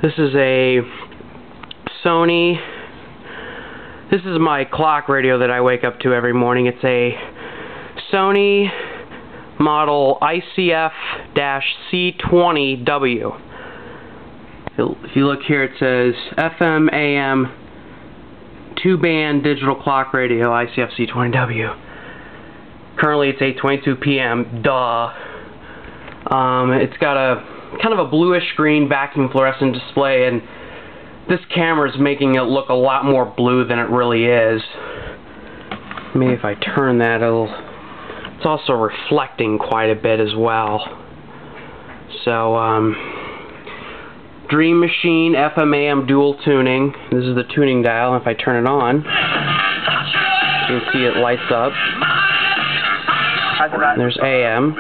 This is a Sony. This is my clock radio that I wake up to every morning. It's a Sony model ICF-C20w. If you look here, it says FM, AM, 2-band digital clock radio, ICF-C20w. Currently it's 8:22 p.m. Duh. It's got a kind of a bluish green vacuum fluorescent display, and this camera is making it look a lot more blue than it really is. Maybe if I turn that, it's also reflecting quite a bit as well. So, Dream Machine FM AM dual tuning. This is the tuning dial. If I turn it on, you can see it lights up. There's AM.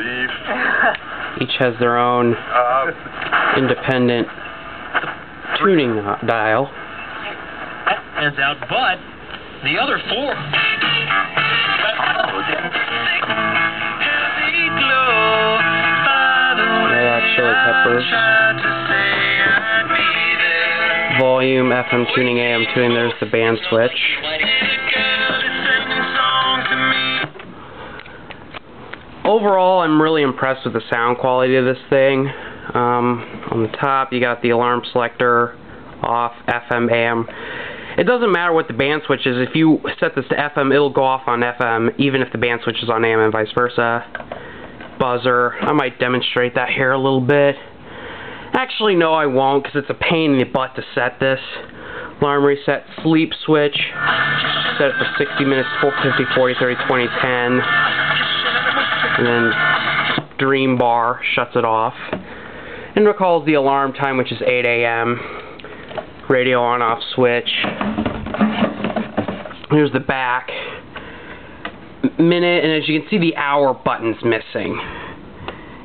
Each has their own independent tuning dial. Hands out, but the other four. Chili Peppers. Volume, FM tuning, AM tuning. There's the band switch. Overall, I'm really impressed with the sound quality of this thing. On the top, you got the alarm selector, off, FM, AM. It doesn't matter what the band switch is. If you set this to FM, it'll go off on FM, even if the band switch is on AM and vice versa. Buzzer. I might demonstrate that here a little bit. Actually, no, I won't, because it's a pain in the butt to set this. Alarm reset, sleep switch. Set it for 60 minutes, 50, 40, 30, 20, 10. And then Dream Bar shuts it off. And recalls the alarm time, which is 8 a.m. Radio on-off switch. Here's the back. Minute, and as you can see, the hour button's missing.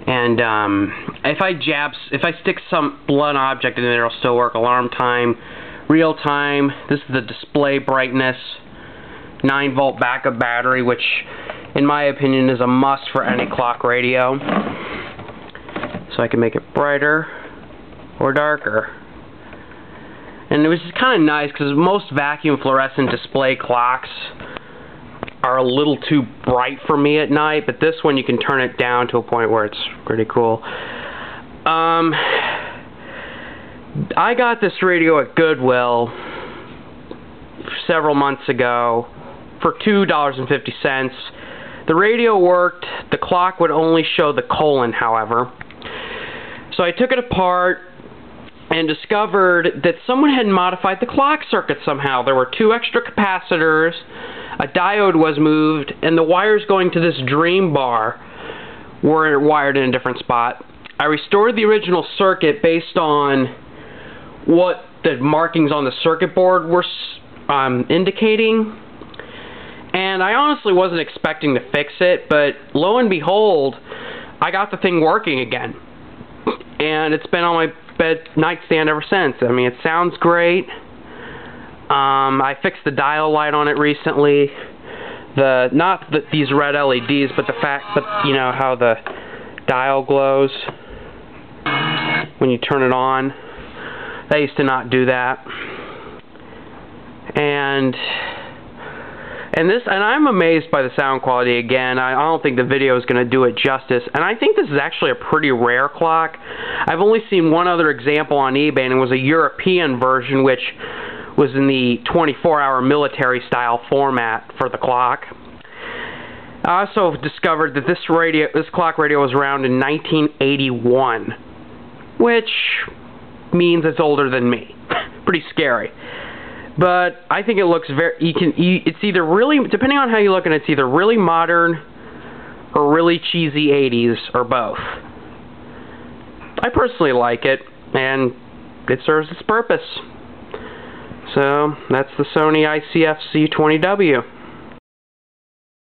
And if I stick some blunt object in there, it'll still work. Alarm time, real time. This is the display brightness. 9-volt backup battery, which, in my opinion, is a must for any clock radio. So I can make it brighter or darker. And it was just kind of nice because most vacuum fluorescent display clocks are a little too bright for me at night, but this one you can turn it down to a point where it's pretty cool. I got this radio at Goodwill several months ago for $2.50. The radio worked. The clock would only show the colon, however. So I took it apart and discovered that someone had modified the clock circuit somehow. There were 2 extra capacitors, a diode was moved, and the wires going to this Dream Bar were wired in a different spot. I restored the original circuit based on what the markings on the circuit board were indicating. And I honestly wasn't expecting to fix it, but lo and behold, I got the thing working again. And it's been on my nightstand ever since. I mean, it sounds great. I fixed the dial light on it recently. Not these red LEDs, but you know how the dial glows when you turn it on. I used to not do that. And I'm amazed by the sound quality again. I don't think the video is going to do it justice. And I think this is actually a pretty rare clock. I've only seen one other example on eBay, and it was a European version, which was in the 24-hour military-style format for the clock. I also discovered that this clock radio was around in 1981, which means it's older than me. Pretty scary. But I think it looks it's either really, depending on how you look at it, it's either really modern or really cheesy 80s, or both. I personally like it, and it serves its purpose. So, that's the Sony ICF-C20w.